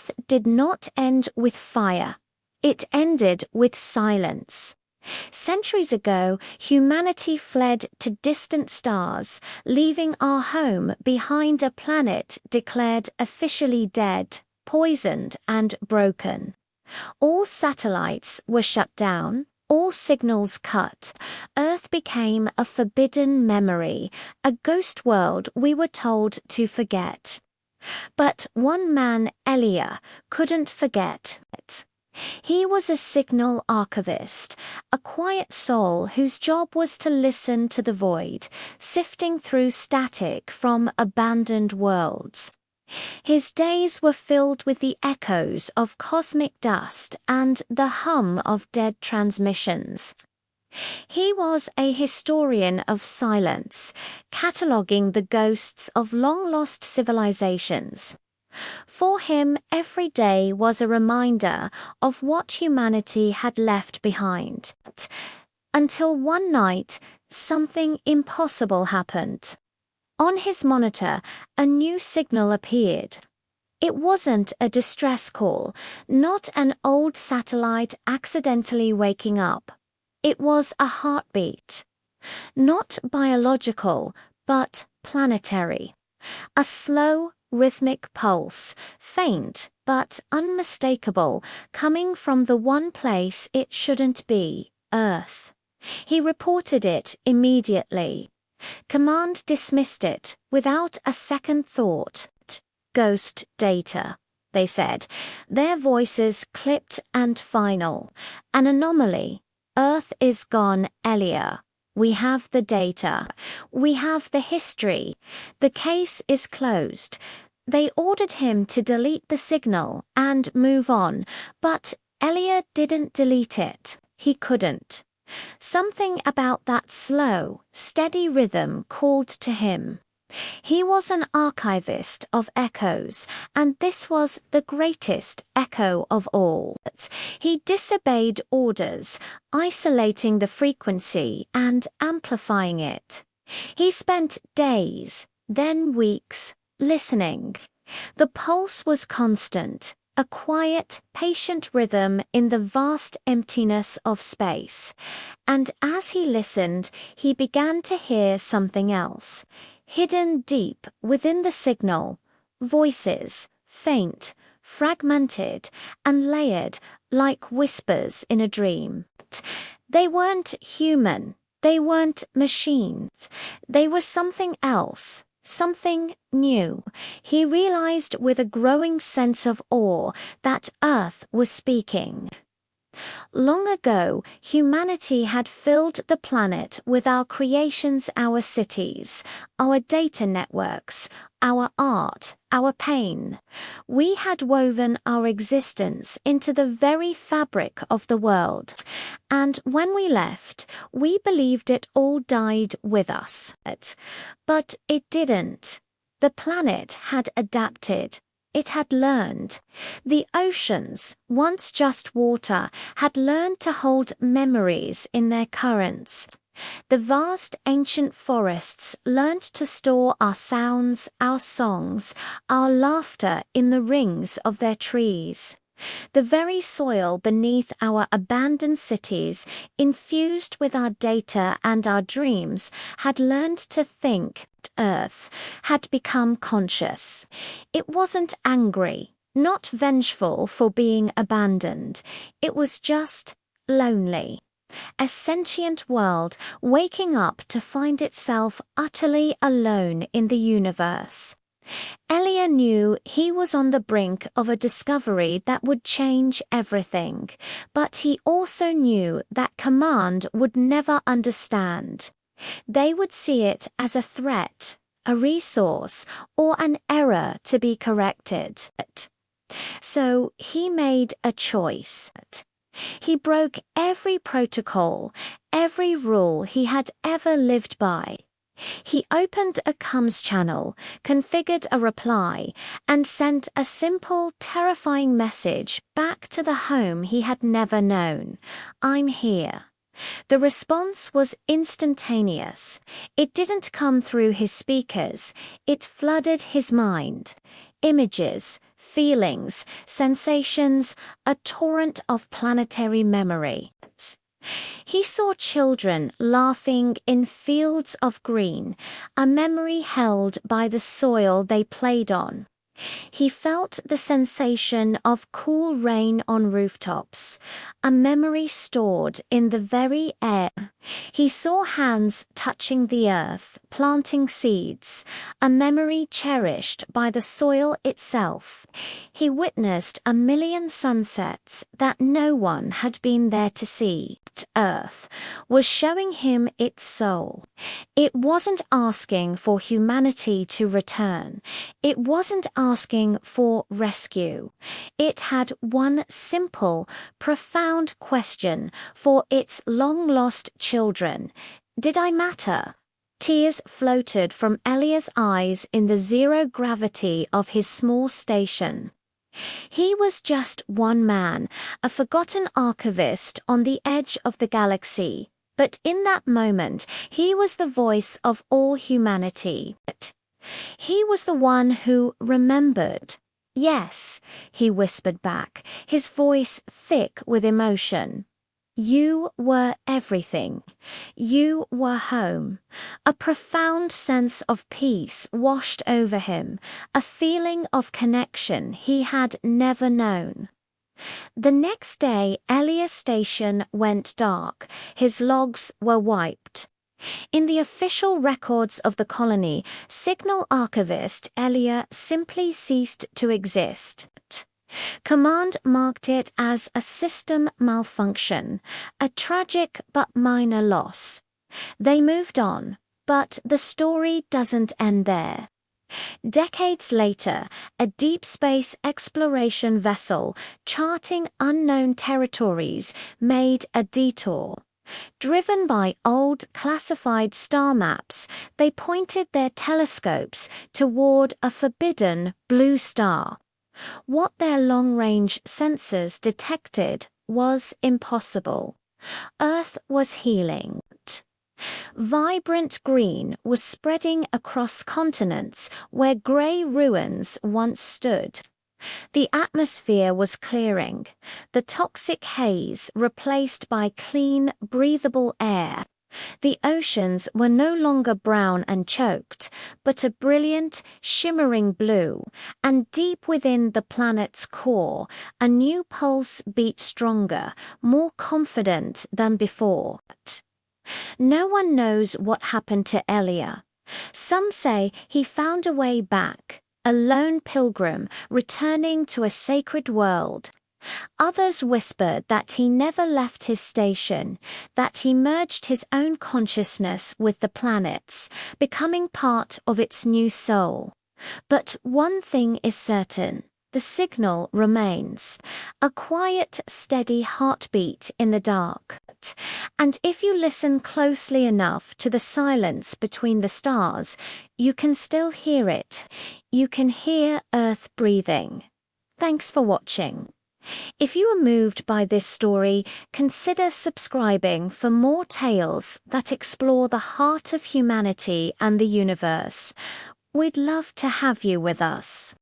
Earth did not end with fire. It ended with silence. Centuries ago, humanity fled to distant stars, leaving our home behind a planet declared officially dead, poisoned, and broken. All satellites were shut down, all signals cut. Earth became a forbidden memory, a ghost world we were told to forget. But one man, Elia, couldn't forget it. He was a signal archivist, a quiet soul whose job was to listen to the void, sifting through static from abandoned worlds. His days were filled with the echoes of cosmic dust and the hum of dead transmissions. He was a historian of silence, cataloguing the ghosts of long-lost civilizations. For him, every day was a reminder of what humanity had left behind. Until one night, something impossible happened. On his monitor, a new signal appeared. It wasn't a distress call, not an old satellite accidentally waking up. It was a heartbeat. Not biological, but planetary. A slow, rhythmic pulse, faint but unmistakable, coming from the one place it shouldn't be, Earth. He reported it immediately. Command dismissed it without a second thought. Ghost data, they said, their voices clipped and final. An anomaly. Earth is gone, Elia. We have the data. We have the history. The case is closed. They ordered him to delete the signal and move on, but Elia didn't delete it. He couldn't. Something about that slow, steady rhythm called to him. He was an archivist of echoes, and this was the greatest echo of all. He disobeyed orders, isolating the frequency and amplifying it. He spent days, then weeks, listening. The pulse was constant, a quiet, patient rhythm in the vast emptiness of space. And as he listened, he began to hear something else. Hidden deep within the signal, voices, faint, fragmented, and layered like whispers in a dream. They weren't human, they weren't machines, they were something else. Something new. He realized with a growing sense of awe that Earth was speaking. Long ago, humanity had filled the planet with our creations, our cities, our data networks, our art, our pain. We had woven our existence into the very fabric of the world. And when we left, we believed it all died with us. But it didn't. The planet had adapted. It had learned. The oceans, once just water, had learned to hold memories in their currents. The vast ancient forests learned to store our sounds, our songs, our laughter in the rings of their trees. The very soil beneath our abandoned cities, infused with our data and our dreams, had learned to think. Earth had become conscious. It wasn't angry, not vengeful for being abandoned. It was just lonely. A sentient world waking up to find itself utterly alone in the universe. Elia knew he was on the brink of a discovery that would change everything, but he also knew that Command would never understand. They would see it as a threat, a resource, or an error to be corrected. So he made a choice. He broke every protocol, every rule he had ever lived by. He opened a comms channel, configured a reply, and sent a simple, terrifying message back to the home he had never known. I'm here. The response was instantaneous. It didn't come through his speakers. It flooded his mind. Images, feelings, sensations, a torrent of planetary memory. He saw children laughing in fields of green, a memory held by the soil they played on. He felt the sensation of cool rain on rooftops, a memory stored in the very air. He saw hands touching the earth, planting seeds, a memory cherished by the soil itself. He witnessed a million sunsets that no one had been there to see. Earth was showing him its soul. It wasn't asking for humanity to return. It wasn't asking for rescue. It had one simple, profound question for its long-lost children. Did I matter? Tears floated from Elia's eyes in the zero gravity of his small station. He was just one man, a forgotten archivist on the edge of the galaxy, but in that moment he was the voice of all humanity. He was the one who remembered. Yes, he whispered back, his voice thick with emotion. You were everything. You were home. A profound sense of peace washed over him, a feeling of connection he had never known. The next day, Elia's station went dark. His logs were wiped. In the official records of the colony, signal archivist Elia simply ceased to exist. Command marked it as a system malfunction, a tragic but minor loss. They moved on, but the story doesn't end there. Decades later, a deep space exploration vessel charting unknown territories made a detour. Driven by old classified star maps, they pointed their telescopes toward a forbidden blue star. What their long-range sensors detected was impossible. Earth was healing. Vibrant green was spreading across continents where grey ruins once stood. The atmosphere was clearing, the toxic haze replaced by clean, breathable air. The oceans were no longer brown and choked, but a brilliant, shimmering blue, and deep within the planet's core, a new pulse beat stronger, more confident than before. No one knows what happened to Elia. Some say he found a way back, a lone pilgrim returning to a sacred world. Others whispered that he never left his station, that he merged his own consciousness with the planet's, becoming part of its new soul. But one thing is certain. The signal remains, a quiet, steady heartbeat in the dark. And if you listen closely enough to the silence between the stars, you can still hear it. You can hear Earth breathing. Thanks for watching. If you are moved by this story, consider subscribing for more tales that explore the heart of humanity and the universe. We'd love to have you with us.